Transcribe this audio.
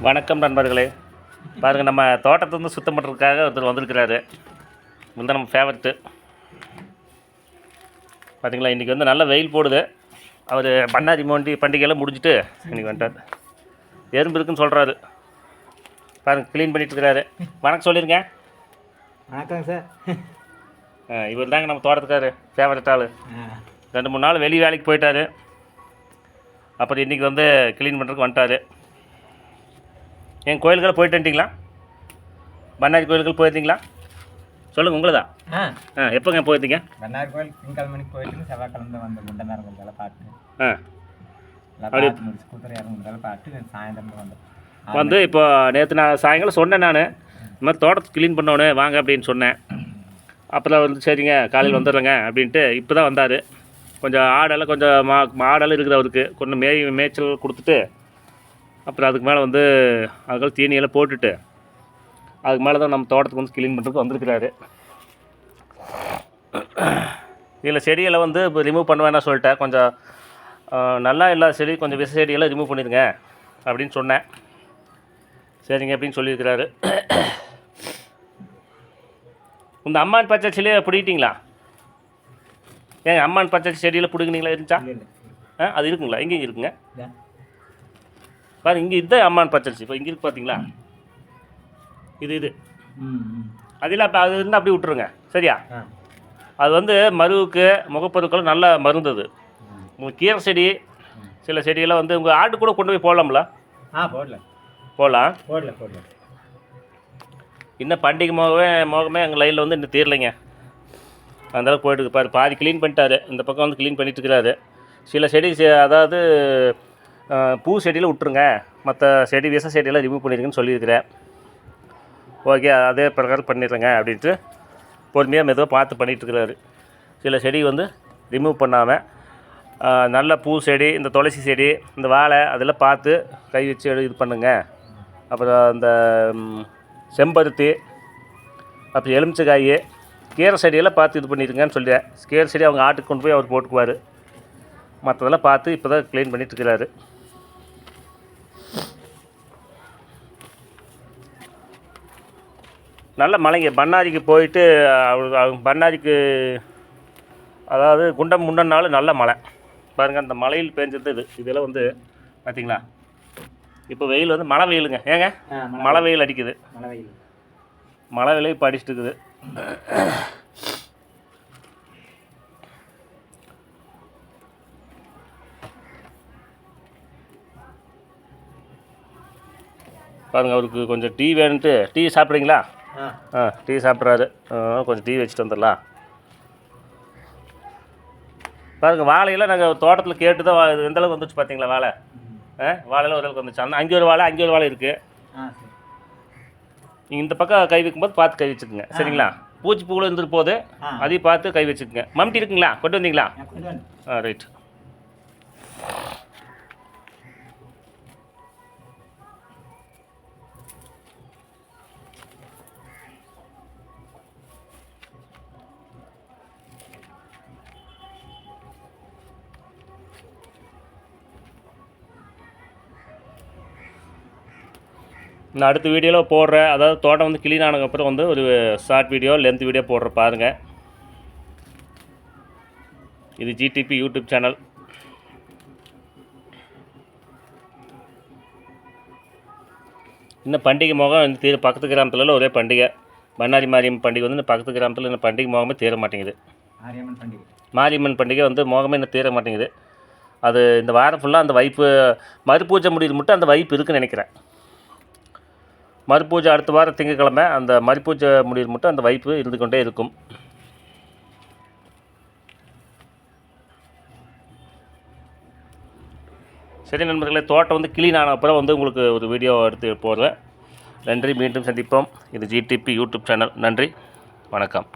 வணக்கம் நண்பர்களே. பாருங்கள், நம்ம தோட்டத்தை வந்து சுத்தம் பண்ணுறதுக்காக ஒருத்தர் வந்திருக்கிறாரு. வந்து நம்ம ஃபேவரட்டு பார்த்திங்களா. இன்றைக்கி வந்து நல்ல வெயில் போடுது. அவர் பண்ணாரி மோண்டி பண்டிகையெல்லாம் முடிஞ்சுட்டு இன்றைக்கி வந்துட்டார். எறும்பு இருக்குன்னு சொல்கிறாரு. பாருங்கள், க்ளீன் பண்ணிட்டுருக்கிறாரு. வணக்கம் சொல்லிடுங்க. வணக்கம் சார். இவர் தாங்க நம்ம தோட்டத்துக்காரு, ஃபேவரட் ஆள். 2-3 நாள் வெளி வேலைக்கு போயிட்டார். அப்புறம் இன்றைக்கி வந்து க்ளீன் பண்ணுறதுக்கு வந்துட்டார். என் கோயில்களை போயிட்டு வந்துட்டிங்களா? பண்ணாரி கோயில்கள் போயிருந்தீங்களா? சொல்லுங்கள், உங்களை தான். எப்போங்க போயிருந்தீங்க? பண்ணாரி கோயில் திங்கக்கிழமைக்கு போயிட்டு செவ்வாய்க்கிழமை வந்து முண்டை நேரம் கொஞ்சம் பார்த்து அப்படி முடிச்சு கூத்துற இறங்குறதால பார்த்து சாயந்தரம் வந்தோம். வந்து இப்போ நேற்று நான் சாயங்காலம் சொன்னேன், நான் இந்த மாதிரி தோட்டத்தை க்ளீன் பண்ணோன்னு வாங்க அப்படின்னு சொன்னேன். அப்புறம் வந்து சரிங்க காலையில் வந்துடுறேங்க அப்படின்ட்டு இப்போ தான் வந்தார். கொஞ்சம் ஆடெல்லாம் கொஞ்சம் ஆடெல்லாம் இருக்குது அவருக்கு. கொஞ்சம் மேய்ச்சல் கொடுத்துட்டு அப்புறம் அதுக்கு மேலே வந்து அதுக்கெல்லாம் தீனியெல்லாம் போட்டுட்டு அதுக்கு மேலே தான் நம்ம தோட்டத்துக்கு வந்து க்ளீன் பண்ணுறதுக்கு வந்திருக்கிறாரு. இதில் செடியெல்லாம் வந்து இப்போ ரிமூவ் பண்ண வேணாம் சொல்லிட்டேன். கொஞ்சம் நல்லா இல்லாத செடி, கொஞ்சம் விச செடியெல்லாம் ரிமூவ் பண்ணிடுங்க அப்படின்னு சொன்னேன். சரிங்க அப்படின்னு சொல்லியிருக்கிறாரு. இந்த அம்மான் பச்சரிசிலே பிடிக்கிட்டீங்களா? ஏங்க, அம்மான் பச்சரிசி செடியில் பிடிக்கினீங்களா? இருந்துச்சா? அது இருக்குங்களா? எங்கேயும் இருக்குங்க பாரு. இங்கே இதுதான் அம்மான் பச்சரிசி. இப்போ இங்கே இருக்கு பார்த்தீங்களா? இது அதில் அப்போ அது இருந்தால் அப்படியே விட்டுருங்க. சரியா? அது வந்து மருவுக்கு முகப்பருக்கள் நல்ல மருந்து. அது உங்கள் கீரை செடி, சில செடியெல்லாம் வந்து உங்கள் ஆட்டு கூட கொண்டு போய் போடலாம்ல? போடலாம். இன்னும் பண்டிகை மோகமே எங்கள் லைனில் வந்து இன்னும் தீரலைங்க. அந்தளவுக்கு போய்ட்டு பாரு. பாதி க்ளீன் பண்ணிட்டாரு. இந்த பக்கம் வந்து க்ளீன் பண்ணிட்டு இருக்கிறாரு. சில செடி அதாவது பூ செடியில் விட்டுருங்க, மற்ற செடி விச செடியெல்லாம் ரிமூவ் பண்ணிடுங்கன்னு சொல்லியிருக்கிறேன். ஓகே, அதே பிரகாரம் பண்ணிடுறேங்க அப்படின்ட்டு பொறுமையாக மெதுவாக பார்த்து பண்ணிகிட்ருக்கிறாரு. சில செடி வந்து ரிமூவ் பண்ணாமல் நல்ல பூ செடி, இந்த துளசி செடி, இந்த வாழை அதெல்லாம் பார்த்து கை வச்சு இது பண்ணுங்க. அப்புறம் இந்த செம்பருத்தி, அப்புறம் எலுமிச்சக்காய், கீரை செடியெல்லாம் பார்த்து இது பண்ணிடுங்கன்னு சொல்லிட்டேன். கீரை செடி அவங்க ஆட்டுக்கு கொண்டு போய் அவர் போட்டுக்குவார். மற்றதெல்லாம் பார்த்து இப்போ தான் க்ளீன் பண்ணிட்டுருக்கிறாரு. நல்ல மழைங்க. பண்ணாரிக்கு போயிட்டு பண்ணாரிக்கு அதாவது குண்டம் முன்னனாலும் நல்ல மழை பாருங்கள். அந்த மழையில் பேஞ்சது இதெல்லாம் வந்து பார்த்திங்களா. இப்போ வெயில் வந்து மழை வெயிலுங்க. ஏங்க, மழை வெயில் அடிக்குது. மழை வெயில் இப்போ அடிச்சுட்டு இருக்குது. பாருங்கள், அவருக்கு கொஞ்சம் டீ வேணுன்ட்டு. டீ சாப்பிட்றீங்களா? டீ சாப்பிட்றாரு. கொஞ்சம் டீ வச்சுட்டு வந்துடலாம். பாருங்கள், வாழையெல்லாம் நாங்கள் தோட்டத்தில் கேட்டு தான் எந்தளவுக்கு வந்துச்சு பார்த்தீங்களா? வாழையெல்லாம் ஓரளவுக்கு வந்துச்சு. அங்கே ஒரு வாழை இருக்குது. நீங்கள் இந்த பக்கம் கை வைக்கும்போது பார்த்து கை வச்சுக்கோங்க. சரிங்களா? பூச்சி பூவில் இருந்துட்டு போகுது, அதையும் பார்த்து கை வச்சுக்கோங்க. மம்டி இருக்குங்களா? கொண்டு வந்தீங்களா? ரைட். நான் அடுத்த வீடியோவில் போடுறேன். அதாவது தோட்டம் வந்து க்ளீன் ஆனதுக்கப்புறம் வந்து ஒரு ஷார்ட் வீடியோ, லென்த் வீடியோ போடுற பாருங்கள். இது ஜிடிபி யூடியூப் சேனல். இன்னும் பண்டிகை முகம் இந்த பக்கத்து கிராமத்துலலாம் ஒரே பண்டிகை. பண்ணாரி மாரியம்மன் பண்டிகை வந்து இந்த பக்கத்து கிராமத்தில் இன்னும் பண்டிகை முகமே தீர மாட்டேங்குது. மாரியம்மன் பண்டிகை வந்து முகமே இன்னும் தீர மாட்டேங்குது. அது இந்த வாரம் ஃபுல்லாக அந்த வைப்பு மறுபூஜை முடியுது மட்டும் அந்த வைப்பு இருக்குதுன்னு நினைக்கிறேன். மறுபூஜை அடுத்த வாரம் திங்கக்கிழமை அந்த மறுபூஜை முடிவு மட்டும் அந்த வைப்பு இருந்து கொண்டே இருக்கும். சரி நண்பர்களே, தோட்டம் வந்து க்ளீன் ஆன அப்புறம் வந்து உங்களுக்கு ஒரு வீடியோ எடுத்து போடுறேன். நன்றி, மீண்டும் சந்திப்போம். இது ஜிடிபி யூடியூப் சேனல். நன்றி, வணக்கம்.